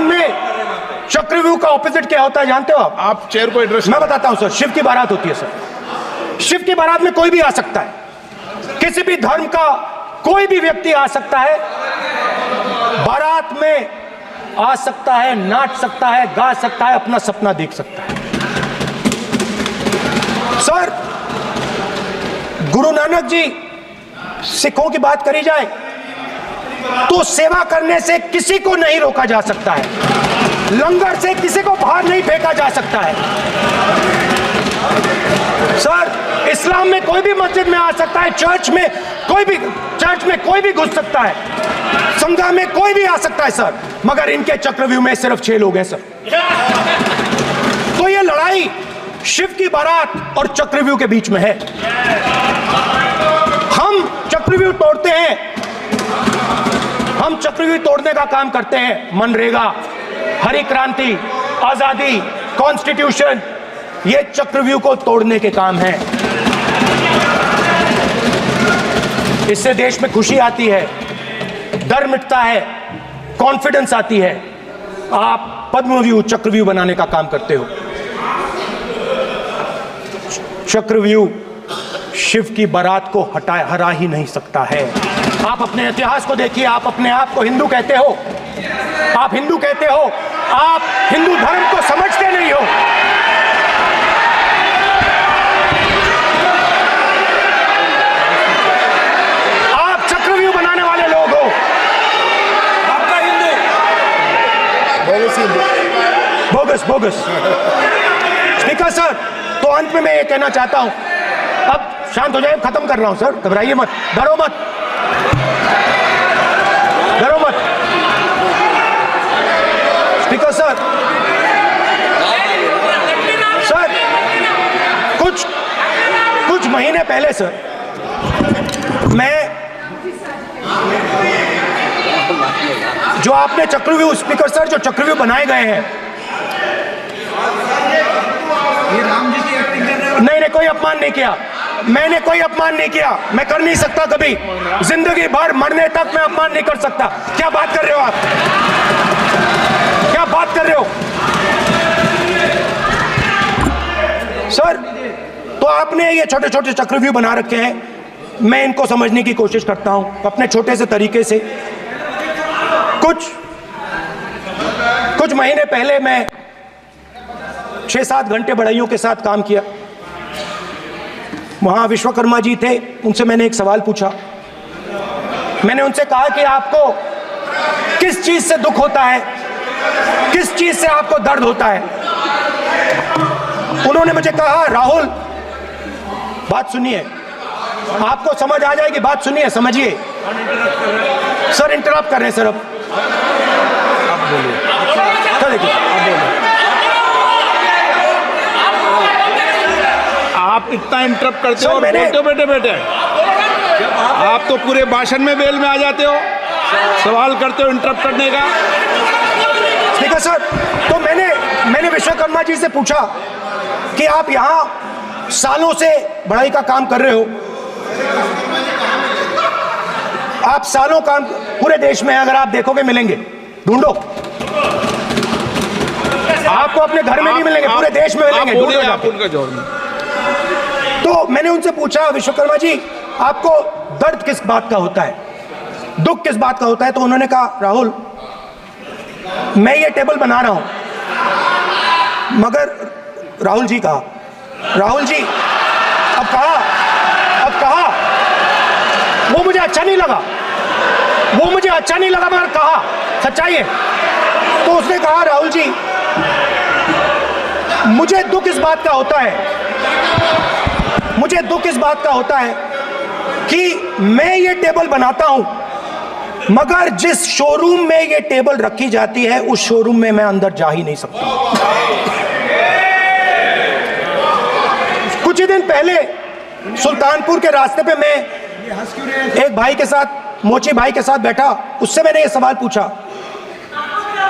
में चक्रव्यूह का ऑपोजिट क्या होता है, जानते हो आप चेयर को एड्रेस। मैं बताता हूं सर। शिव की बारात होती है सर, शिव की बारात में कोई भी आ सकता है, किसी भी धर्म का कोई भी व्यक्ति आ सकता है, बारात में आ सकता है, नाच सकता है, गा सकता है, अपना सपना देख सकता है। सर, गुरु नानक जी, सिखों की बात करी जाए तो सेवा करने से किसी को नहीं रोका जा सकता है, लंगर से किसी को बाहर नहीं फेंका जा सकता है। सर, इस्लाम में कोई भी मस्जिद में आ सकता है, चर्च में कोई भी घुस सकता है, संघा में कोई भी आ सकता है सर, मगर इनके चक्रव्यूह में सिर्फ 6 लोग हैं सर। तो ये लड़ाई शिव की बारात और चक्रव्यूह के बीच में है। हम चक्रव्यूह तोड़ते हैं, हम चक्रव्यूह तोड़ने का काम करते हैं। मनरेगा, हरी क्रांति, आजादी, कॉन्स्टिट्यूशन, ये चक्रव्यूह को तोड़ने के काम हैं। इससे देश में खुशी आती है, डर मिटता है, कॉन्फिडेंस आती है। आप पद्मव्यूह चक्रव्यूह बनाने का काम करते हो। चक्रव्यूह शिव की बारात को हरा ही नहीं सकता है। आप अपने इतिहास को देखिए, आप अपने आप को हिंदू कहते हो, आप हिंदू कहते हो, आप हिंदू धर्म को समझते नहीं हो। आप चक्रव्यूह बनाने वाले लोग हो। आपका हिंदू बोगस। स्पीकर सर, तो अंत में मैं ये कहना चाहता हूं, अब शांत हो जाए, खत्म कर रहा हूं सर, घबराइए मत, डरो मत। स्पीकर सर, कुछ महीने पहले सर, मैं जो आपने चक्रव्यूह, स्पीकर सर, जो चक्रव्यूह बनाए गए हैं, नहीं, कोई अपमान नहीं किया, मैंने कोई अपमान नहीं किया, मैं कर नहीं सकता कभी, जिंदगी भर मरने तक मैं अपमान नहीं कर सकता। क्या बात कर रहे हो आप, क्या बात कर रहे हो सर? तो आपने ये छोटे छोटे चक्रव्यूह बना रखे हैं, मैं इनको समझने की कोशिश करता हूं अपने छोटे से तरीके से। कुछ महीने पहले मैं 6-7 घंटे बढ़इयों के साथ काम किया। वहां विश्वकर्मा जी थे, उनसे मैंने एक सवाल पूछा। मैंने उनसे कहा कि आपको किस चीज से दुख होता है, किस चीज से आपको दर्द होता है? उन्होंने मुझे कहा, राहुल बात सुनिए, आपको समझ आ जाएगी, बात सुनिए, समझिए। सर इंटरप्ट कर रहे हैं सर, अब बोलिए, देखिए आप बोलिए। आप इतना इंटरप्ट करते हो और बोलते हो बेटे आप तो पूरे भाषण में बेल में आ जाते हो, सवाल करते हो इंटरप्ट करने का। स्पीकर सर, तो मैंने विश्वकर्मा जी से पूछा कि आप यहाँ सालों से बढ़ाई का काम कर रहे हो, आप सालों काम पूरे देश में अगर आप देखोगे मिलेंगे, ढूंढो। आपको अपने घर में नहीं मिलेंगे, पूरे देश में मिलेंगे, ढूंढो आप जाके। उनका जवाब नहीं। तो मैंने उनसे पूछा, विश्वकर्मा जी आपको दर्द किस बात का होता है, दुख किस बात का होता है? तो उन्होंने कहा, राहुल मैं ये टेबल बना रहा हूं, मगर राहुल जी कहा, राहुल जी अब कहा वो मुझे अच्छा नहीं लगा, मगर कहा सच्चाई है। तो उसने कहा, राहुल जी मुझे दुख इस बात का होता है कि मैं ये टेबल बनाता हूं, मगर जिस शोरूम में ये टेबल रखी जाती है उस शोरूम में मैं अंदर जा ही नहीं सकता। कुछ ही दिन पहले सुल्तानपुर के रास्ते पे मैं एक भाई के साथ, मोची भाई के साथ बैठा, उससे मैंने ये सवाल पूछा,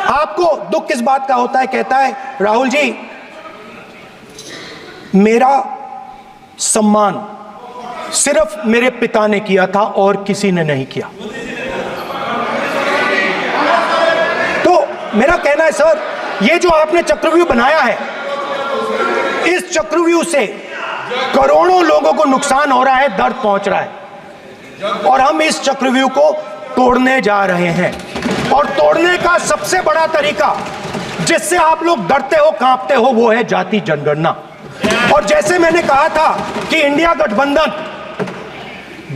आपको दुख किस बात का होता है? कहता है, राहुल जी मेरा सम्मान सिर्फ मेरे पिता ने किया था और किसी ने नहीं किया। तो मेरा कहना है सर, ये जो आपने चक्रव्यूह बनाया है, इस चक्रव्यूह से करोड़ों लोगों को नुकसान हो रहा है, दर्द पहुंच रहा है, और हम इस चक्रव्यूह को तोड़ने जा रहे हैं। और तोड़ने का सबसे बड़ा तरीका जिससे आप लोग डरते हो, कांपते हो, वो है जाति जनगणना। और जैसे मैंने कहा था कि इंडिया गठबंधन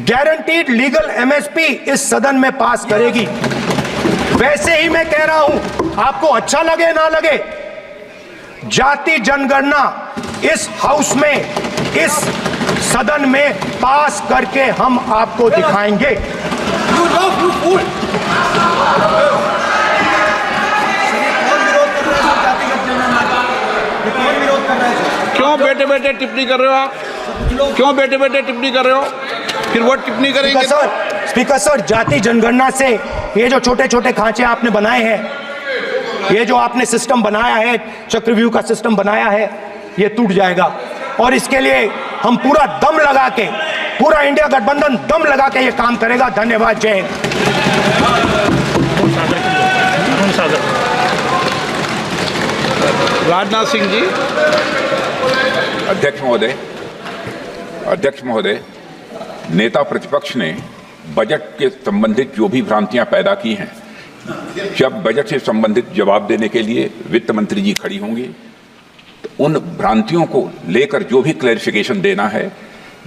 गारंटीड लीगल एमएसपी इस सदन में पास करेगी, वैसे ही मैं कह रहा हूं, आपको अच्छा लगे ना लगे, जाति जनगणना इस हाउस में, इस सदन में पास करके हम आपको दिखाएंगे। क्यों बैठे बैठे टिप्पणी कर रहे हो आप? क्यों बैठे बैठे टिप्पणी कर रहे हो? फिर वो टिप्पणी करेंगे। स्पीकर सर, जाति जनगणना से ये जो छोटे छोटे खांचे आपने बनाए हैं, ये जो आपने सिस्टम बनाया है, चक्रव्यूह का सिस्टम बनाया है, ये टूट जाएगा। और इसके लिए हम पूरा दम लगा के, पूरा इंडिया गठबंधन दम लगा के ये काम करेगा। धन्यवाद, जय हिंद। राजनाथ सिंह जी। अध्यक्ष महोदय, नेता प्रतिपक्ष ने बजट के संबंधित जो भी भ्रांतियां पैदा की हैं, जब बजट से संबंधित जवाब देने के लिए वित्त मंत्री जी खड़ी होंगी तो उन भ्रांतियों को लेकर जो भी क्लैरिफिकेशन देना है,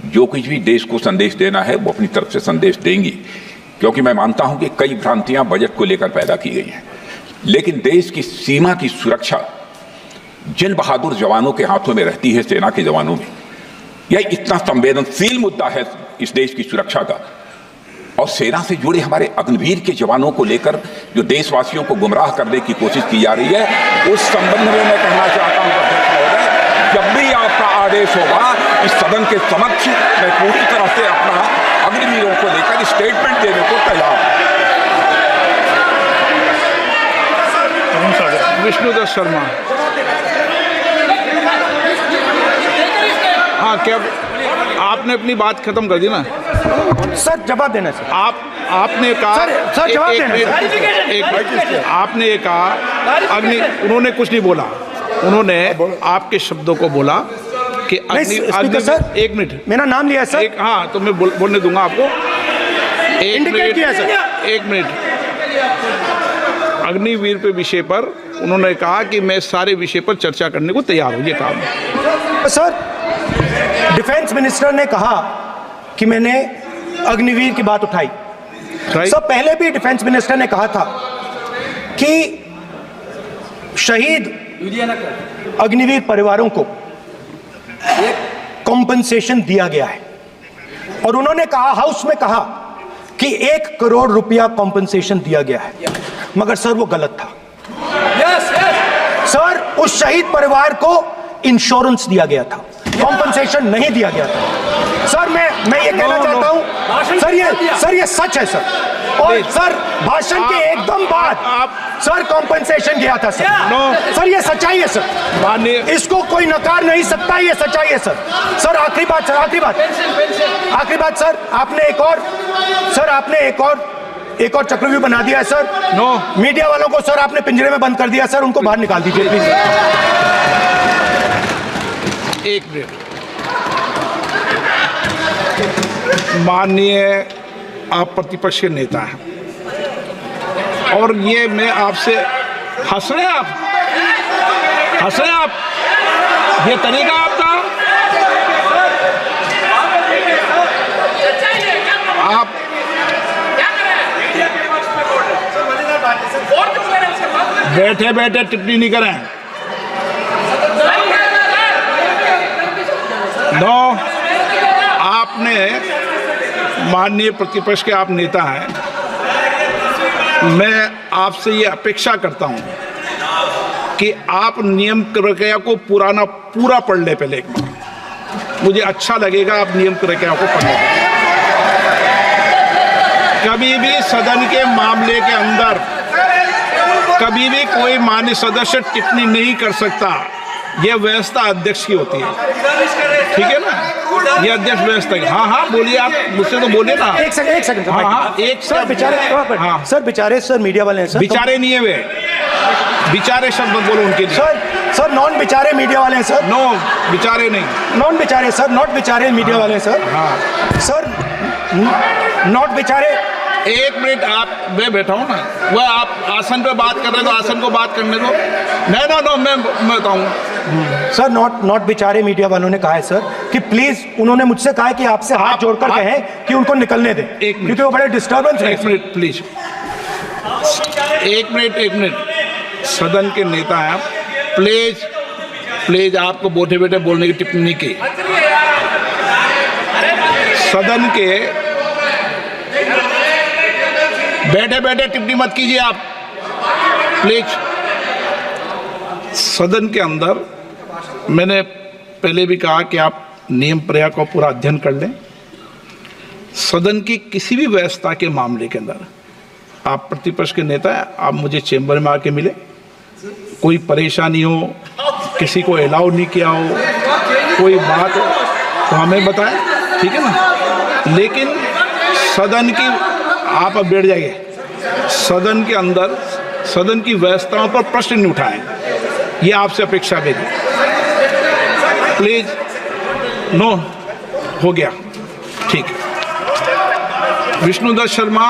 जो कुछ भी देश को संदेश देना है, वो अपनी तरफ से संदेश देंगी। क्योंकि मैं मानता हूं कि कई भ्रांतियां बजट को लेकर पैदा की गई हैं, लेकिन देश की सीमा की सुरक्षा जिन बहादुर जवानों के हाथों में रहती है, सेना के जवानों में, यह इतना संवेदनशील मुद्दा है इस देश की सुरक्षा का। और सेना से जुड़े हमारे अग्निवीर के जवानों को लेकर जो देशवासियों को गुमराह करने की कोशिश की जा रही है, उस संबंध में मैं कहना चाहता हूं अध्यक्ष महोदय, जब भी आपका आदेश होगा इस सदन के समक्ष मैं पूरी तरह से अपना अग्निवीरों को लेकर स्टेटमेंट देने को तैयार हूं। विष्णुदत्त शर्मा। हाँ, क्या आपने अपनी बात खत्म कर दी ना? सर जवाब देना सर। आपने कहा सर जवाब देना सर। आपने कहा उन्होंने कुछ नहीं बोला, उन्होंने आपके शब्दों को बोला कि स्पीकर सर, एक मिनट, मेरा नाम लिया सर। हाँ, तो मैं बोलने दूंगा आपको। एक मिनट। अग्निवीर पे विषय पर उन्होंने कहा कि मैं सारे विषय पर चर्चा करने को तैयार हूं, ये काम। सर, डिफेंस मिनिस्टर ने कहा कि मैंने अग्निवीर की बात उठाई। सर, पहले भी डिफेंस मिनिस्टर ने कहा था कि शहीद अग्निवीर परिवारों को कॉम्पनसेशन दिया गया है, और उन्होंने कहा, हाउस में कहा कि 1 करोड़ रुपया कॉम्पनसेशन दिया गया है, मगर सर वो गलत था। सर, उस शहीद परिवार को इंश्योरेंस दिया गया था, कॉम्पनसेशन नहीं दिया गया था। सर मैं ये कहना चाहता हूं, सर ये सच है सर। और सर, भाषण के एकदम बाद सर कॉम्पनसेशन गया था सर। सर ये सच्चाई है सर, इसको कोई नकार नहीं सकता, ये सच्चाई है सर। सर आखिरी बात सर, आपने एक और एक और चक्रव्यूह बना दिया है सर। नो। मीडिया वालों को सर आपने पिंजरे में बंद कर दिया सर, उनको बाहर निकाल दीजिए प्लीज। एक मिनट। माननीय आप प्रतिपक्ष के नेता हैं और ये मैं आपसे हंस रहे हैं आप, हंस रहे हैं आप, ये तरीका आपका, आप बैठे बैठे टिप्पणी नहीं करें। नो, आपने माननीय प्रतिपक्ष के आप नेता हैं, मैं आपसे ये अपेक्षा करता हूं कि आप नियम प्रक्रिया को पूरा पढ़ ले पहले एक बार। मुझे अच्छा लगेगा आप नियम प्रक्रिया को पढ़ लें। कभी भी सदन के मामले के अंदर कभी भी कोई माननीय सदस्य टिप्पणी नहीं कर सकता। यह व्यवस्था अध्यक्ष की होती है, ठीक है ना? ये अध्यक्ष व्यवस्था की। हाँ हाँ बोलिए, आप मुझसे तो बोलिए ना। एक सेकंड। हाँ हाँ एक सर बेचारे, हाँ सर बेचारे, सर मीडिया वाले हैं सर। बेचारे नहीं है वे, बेचारे शब्द बोलो उनके लिए। सर नॉन बेचारे मीडिया वाले हैं सर। नो बेचारे नहीं, नॉन बेचारे सर, नॉट बेचारे मीडिया वाले हैं सर। हाँ सर नॉट बेचारे। एक मिनट, आप मैं बैठा हूँ ना, वह आप आसन पे बात कर रहे हो तो आसन को बात करने दो। नो मैं बताऊँ सर, नॉट बेचारे मीडिया वालों ने कहा है सर कि प्लीज, उन्होंने मुझसे कहा है कि आपसे हाथ जोड़कर कहें कि उनको निकलने दें, क्योंकि वो बड़े डिस्टर्बेंस है। एक मिनट प्लीज, एक मिनट, सदन के नेता हैं आप, प्लीज आपको बैठे बैठे बोलने की टिप्पणी नहीं की। सदन के बैठे बैठे टिप्पणी मत कीजिए आप, प्लीज। सदन के अंदर मैंने पहले भी कहा कि आप नियम प्रक्रिया को पूरा अध्ययन कर लें। सदन की किसी भी व्यवस्था के मामले के अंदर आप प्रतिपक्ष के नेता हैं, आप मुझे चेंबर में आके मिले, कोई परेशानी हो, किसी को अलाउ नहीं किया हो, कोई बात हो तो हमें बताएं, ठीक है ना? लेकिन सदन की, आप अब बैठ जाइए, सदन के अंदर सदन की व्यवस्थाओं पर प्रश्न नहीं उठाएं, ये आपसे अपेक्षा मेरी, प्लीज। नो, हो गया, ठीक। विष्णुदत्त शर्मा